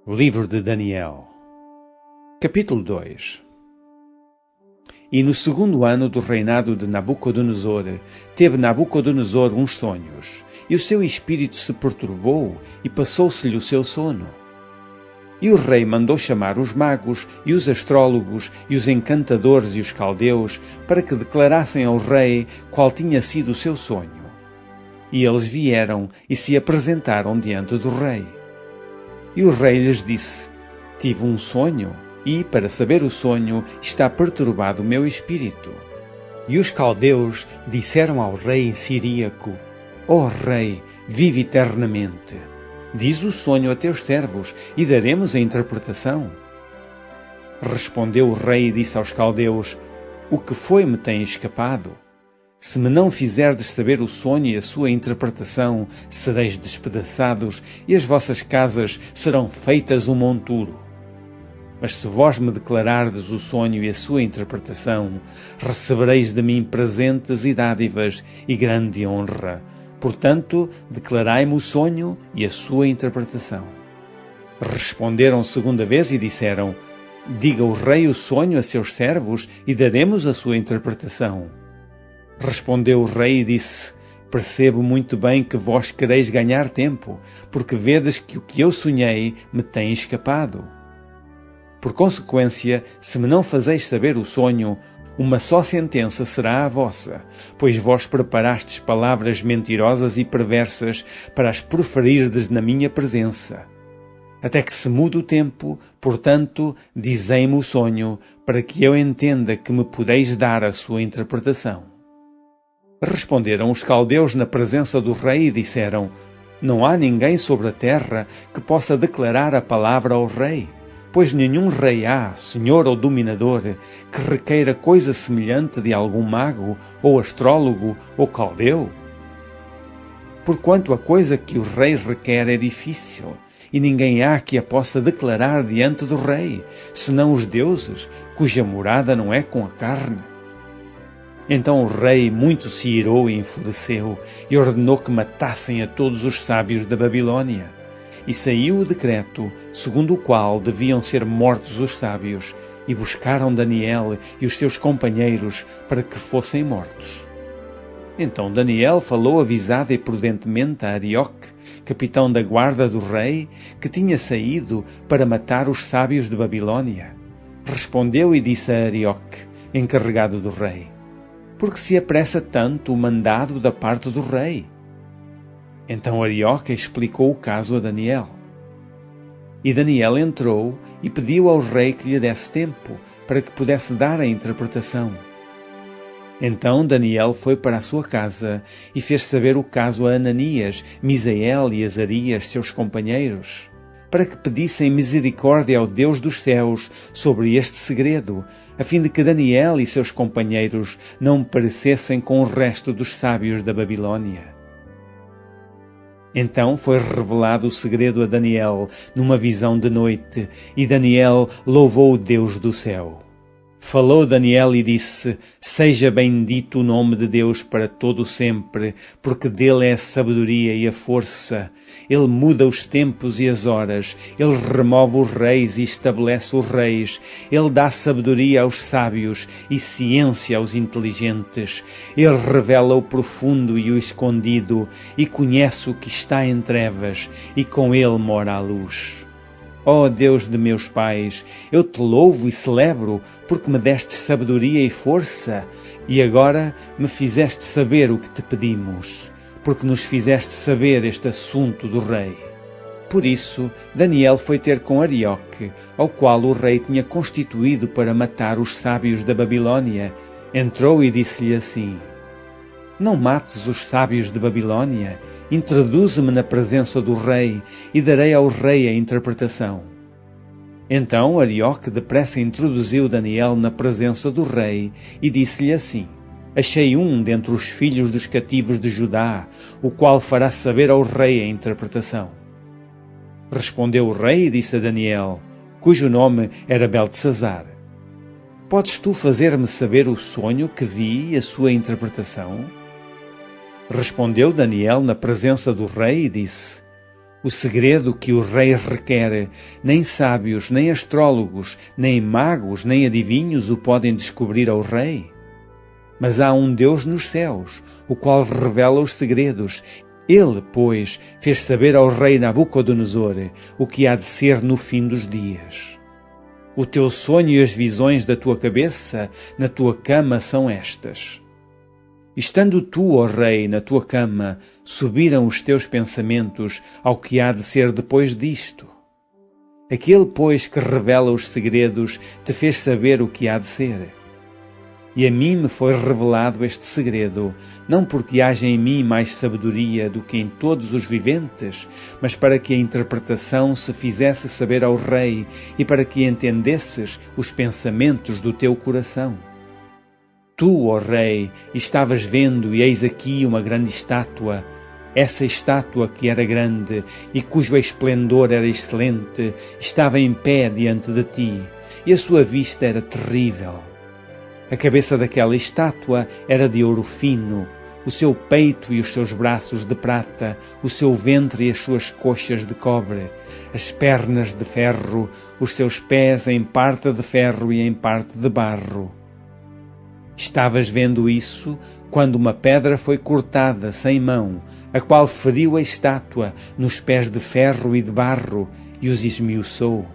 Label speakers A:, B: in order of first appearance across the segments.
A: Livro de Daniel, capítulo 2. E no segundo ano do reinado de Nabucodonosor, teve Nabucodonosor uns sonhos, e o seu espírito se perturbou, e passou-se-lhe o seu sono. E o rei mandou chamar os magos, e os astrólogos, e os encantadores e os caldeus, para que declarassem ao rei qual tinha sido o seu sonho. E eles vieram e se apresentaram diante do rei. E o rei lhes disse: Tive um sonho, e, para saber o sonho, está perturbado o meu espírito. E os caldeus disseram ao rei em siríaco: Ó rei, vive eternamente. Diz o sonho a teus servos, e daremos a interpretação. Respondeu o rei e disse aos caldeus: O que foi me tem escapado? Se me não fizerdes saber o sonho e a sua interpretação, sereis despedaçados, e as vossas casas serão feitas um monturo. Mas se vós me declarardes o sonho e a sua interpretação, recebereis de mim presentes e dádivas e grande honra. Portanto, declarai-me o sonho e a sua interpretação. Responderam segunda vez e disseram: Diga o rei o sonho a seus servos, e daremos a sua interpretação. Respondeu o rei e disse: Percebo muito bem que vós quereis ganhar tempo, porque vedes que o que eu sonhei me tem escapado. Por consequência, se me não fazeis saber o sonho, uma só sentença será a vossa, pois vós preparastes palavras mentirosas e perversas para as proferirdes na minha presença. Até que se mude o tempo, portanto, dizei-me o sonho, para que eu entenda que me podeis dar a sua interpretação. Responderam os caldeus na presença do rei e disseram: Não há ninguém sobre a terra que possa declarar a palavra ao rei, pois nenhum rei há, senhor ou dominador, que requeira coisa semelhante de algum mago, ou astrólogo, ou caldeu. Porquanto a coisa que o rei requer é difícil, e ninguém há que a possa declarar diante do rei, senão os deuses, cuja morada não é com a carne. Então o rei muito se irou e enfureceu, e ordenou que matassem a todos os sábios da Babilônia. E saiu o decreto, segundo o qual deviam ser mortos os sábios, e buscaram Daniel e os seus companheiros para que fossem mortos. Então Daniel falou avisado e prudentemente a Arioque, capitão da guarda do rei, que tinha saído para matar os sábios de Babilônia. Respondeu e disse a Arioque, encarregado do rei: Porque se apressa tanto o mandado da parte do rei? Então Arioque explicou o caso a Daniel. E Daniel entrou e pediu ao rei que lhe desse tempo, para que pudesse dar a interpretação. Então Daniel foi para a sua casa e fez saber o caso a Ananias, Misael e Azarias, seus companheiros, para que pedissem misericórdia ao Deus dos céus sobre este segredo, a fim de que Daniel e seus companheiros não perecessem com o resto dos sábios da Babilônia. Então foi revelado o segredo a Daniel numa visão de noite, e Daniel louvou o Deus do céu. Falou Daniel e disse: Seja bendito o nome de Deus para todo o sempre, porque dele é a sabedoria e a força. Ele muda os tempos e as horas, ele remove os reis e estabelece os reis, ele dá sabedoria aos sábios e ciência aos inteligentes. Ele revela o profundo e o escondido, e conhece o que está em trevas, e com ele mora a luz. Ó Deus de meus pais, eu te louvo e celebro, porque me deste sabedoria e força, e agora me fizeste saber o que te pedimos, porque nos fizeste saber este assunto do rei. Por isso, Daniel foi ter com Arioque, ao qual o rei tinha constituído para matar os sábios da Babilônia. Entrou e disse-lhe assim: Não mates os sábios de Babilônia, introduze-me na presença do rei, e darei ao rei a interpretação. Então Arioque depressa introduziu Daniel na presença do rei, e disse-lhe assim: Achei um dentre os filhos dos cativos de Judá, o qual fará saber ao rei a interpretação. Respondeu o rei e disse a Daniel, cujo nome era Beltesazar: Podes tu fazer-me saber o sonho que vi e a sua interpretação? Respondeu Daniel na presença do rei e disse: O segredo que o rei requer, nem sábios, nem astrólogos, nem magos, nem adivinhos o podem descobrir ao rei. Mas há um Deus nos céus, o qual revela os segredos. Ele, pois, fez saber ao rei Nabucodonosor o que há de ser no fim dos dias. O teu sonho e as visões da tua cabeça na tua cama são estas. Estando tu, ó rei, na tua cama, subiram os teus pensamentos ao que há de ser depois disto. Aquele, pois, que revela os segredos, te fez saber o que há de ser. E a mim me foi revelado este segredo, não porque haja em mim mais sabedoria do que em todos os viventes, mas para que a interpretação se fizesse saber ao rei e para que entendesses os pensamentos do teu coração. Tu, ó rei, estavas vendo, e eis aqui uma grande estátua. Essa estátua que era grande e cujo esplendor era excelente, estava em pé diante de ti, e a sua vista era terrível. A cabeça daquela estátua era de ouro fino, o seu peito e os seus braços de prata, o seu ventre e as suas coxas de cobre, as pernas de ferro, os seus pés em parte de ferro e em parte de barro. Estavas vendo isso quando uma pedra foi cortada sem mão, a qual feriu a estátua nos pés de ferro e de barro e os esmiuçou.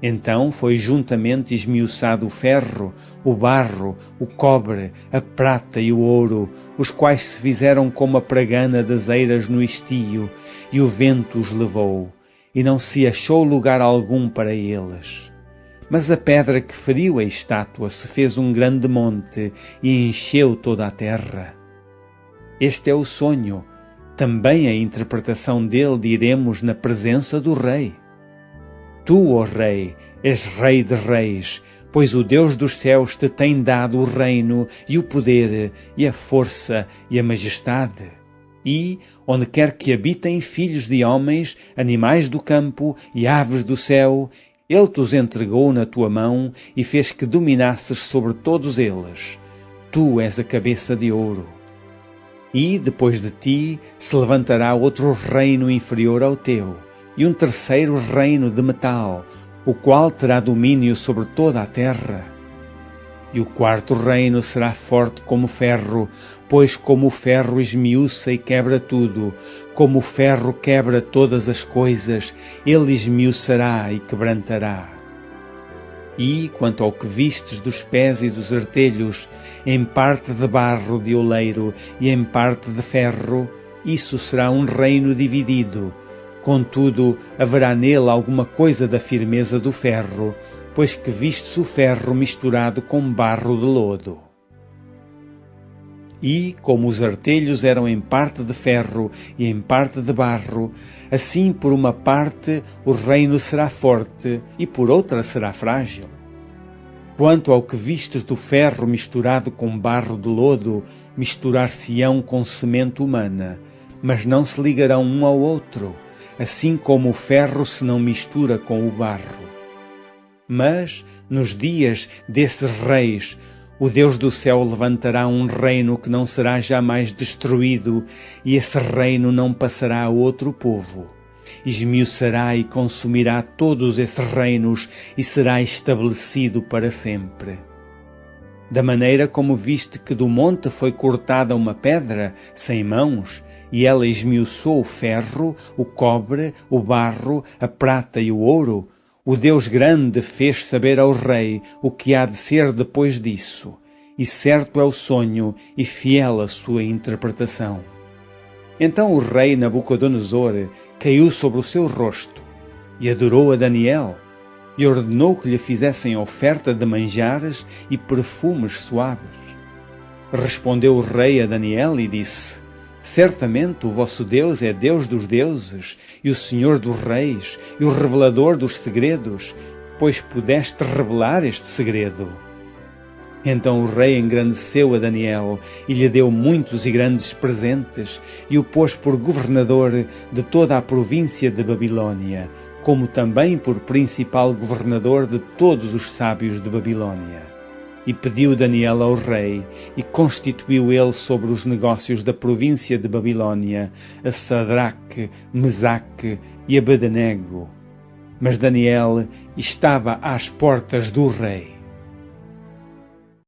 A: Então foi juntamente esmiuçado o ferro, o barro, o cobre, a prata e o ouro, os quais se fizeram como a pragana das eiras no estio, e o vento os levou, e não se achou lugar algum para eles. Mas a pedra que feriu a estátua se fez um grande monte e encheu toda a terra. Este é o sonho, também a interpretação dele diremos na presença do rei. Tu, ó rei, és rei de reis, pois o Deus dos céus te tem dado o reino e o poder e a força e a majestade. E, onde quer que habitem filhos de homens, animais do campo e aves do céu, ele te-os entregou na tua mão e fez que dominasses sobre todos eles. Tu és a cabeça de ouro. E, depois de ti, se levantará outro reino inferior ao teu, e um terceiro reino de metal, o qual terá domínio sobre toda a terra. E o quarto reino será forte como ferro, pois como o ferro esmiuça e quebra tudo, como o ferro quebra todas as coisas, ele esmiuçará e quebrantará. E, quanto ao que vistes dos pés e dos artelhos, em parte de barro de oleiro e em parte de ferro, isso será um reino dividido. Contudo, haverá nele alguma coisa da firmeza do ferro, pois que vistes o ferro misturado com barro de lodo. E, como os artelhos eram em parte de ferro e em parte de barro, assim por uma parte o reino será forte e por outra será frágil. Quanto ao que vistes do ferro misturado com barro de lodo, misturar-se-ão com semente humana, mas não se ligarão um ao outro, assim como o ferro se não mistura com o barro. Mas, nos dias desses reis, o Deus do céu levantará um reino que não será jamais destruído, e esse reino não passará a outro povo. Esmiuçará e consumirá todos esses reinos e será estabelecido para sempre. Da maneira como viste que do monte foi cortada uma pedra sem mãos, e ela esmiuçou o ferro, o cobre, o barro, a prata e o ouro, o Deus grande fez saber ao rei o que há de ser depois disso, e certo é o sonho e fiel a sua interpretação. Então o rei Nabucodonosor caiu sobre o seu rosto e adorou a Daniel, e ordenou que lhe fizessem oferta de manjares e perfumes suaves. Respondeu o rei a Daniel e disse: Certamente o vosso Deus é Deus dos deuses, e o Senhor dos reis, e o revelador dos segredos, pois pudeste revelar este segredo. Então o rei engrandeceu a Daniel, e lhe deu muitos e grandes presentes, e o pôs por governador de toda a província de Babilônia, como também por principal governador de todos os sábios de Babilônia. E pediu Daniel ao rei, e constituiu ele sobre os negócios da província de Babilônia a Sadraque, Mesaque e Abednego. Mas Daniel estava às portas do rei.